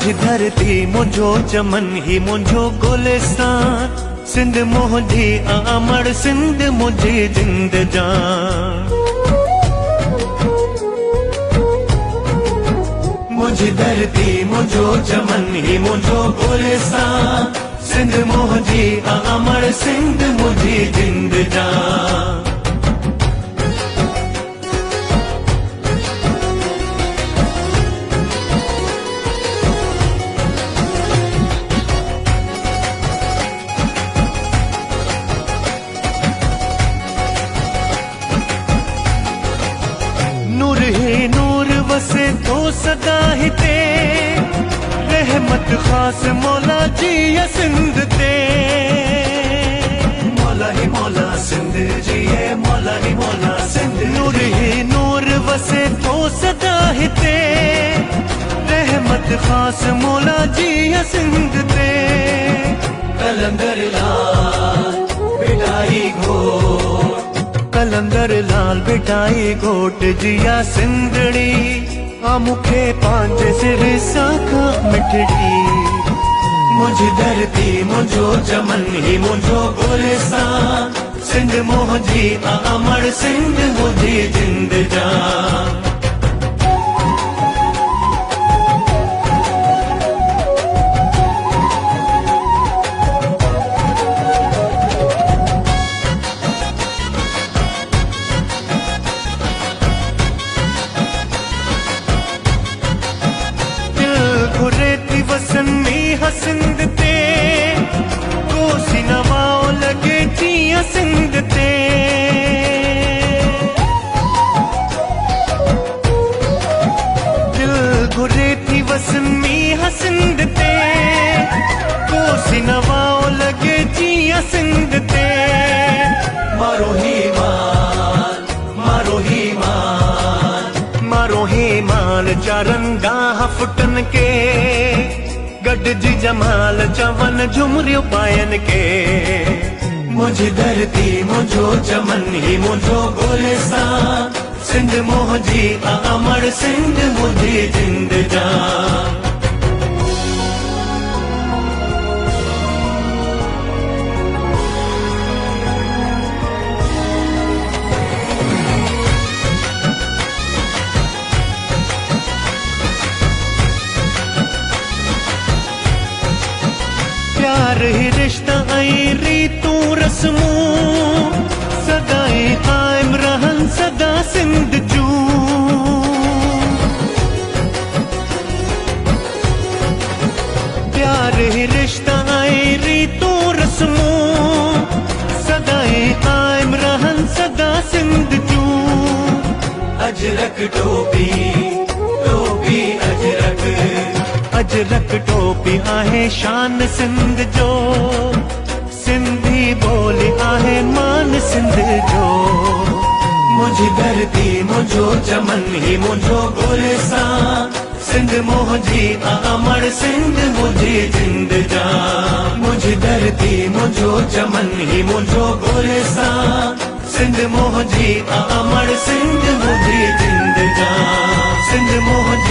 मुझी धरती मुझो चमन ही मुझो गुलिस्तान, सिंध मुझी अमर सिंध मुझी जिंद जान। मुझी धरती मुझो चमन ही मुझो गुलिस्तान, सिंध मुझी अमर सिंध मुझी जिंद जान। नूर ही नूर वसे तो सदा हिते, रहमत खास मौला जी या सिंध ते। मौला ही मौला सिंध जी है, मौला ही मौला सिंध। नूर ही नूर वसे तो सदा हिते, रहमत खास मौला जी या सिंध ते। कलंदर लाल बिटाई घोट, कलंदर लाल बिटाई घोट जिया सिंधड़ी, आ मुखे पांजे सिर साखा मिठड़ी। मुझी धरती मुझो चमन ही मुझो गुलिस्तान, सिंध मुझी अमर सिंध मुझी जिंद जान। घुरेती वसनी हसिंद ते, कोसी नवाओ लगे जिया सिंध ते। दिल घुरेती वसनी हसिंद ते, कोसी नवाओ लगे जिया सिंध ते। मारो ही मान, मारो ही मान, मारो ही मान चारंगाह फुटन के, गड जी जमाल चवन झुमरियो पायन के। मुझी धरती मुझो चमन ही मुझो गुलिस्तान, सिंध मुझी अमर सिंध मुझी जिंद जान। प्यार ही रिश्ता आई रीतू रस्मू, सदाई कायम रहन सदा सिंध जू। प्यार ही रिश्ता आई रीतू रस्मू, सदाई कायम रहन सदा सिंध जू। अजरक टोपी टोपी अजरक, अजरक टोपी आहे शान सिंध जो, सिंधी बोली आहे मान सिंध जो। मुझी धरती मुझो चमन ही मुझो गुलिस्तान, सिंध मुझी अमर सिंध मुझी जिंद जान। मुझी धरती मुझो चमन ही मुझो गुलिस्तान, सिंध मुझी अमर सिंध मुझी जिंद जान। सिंध मुझी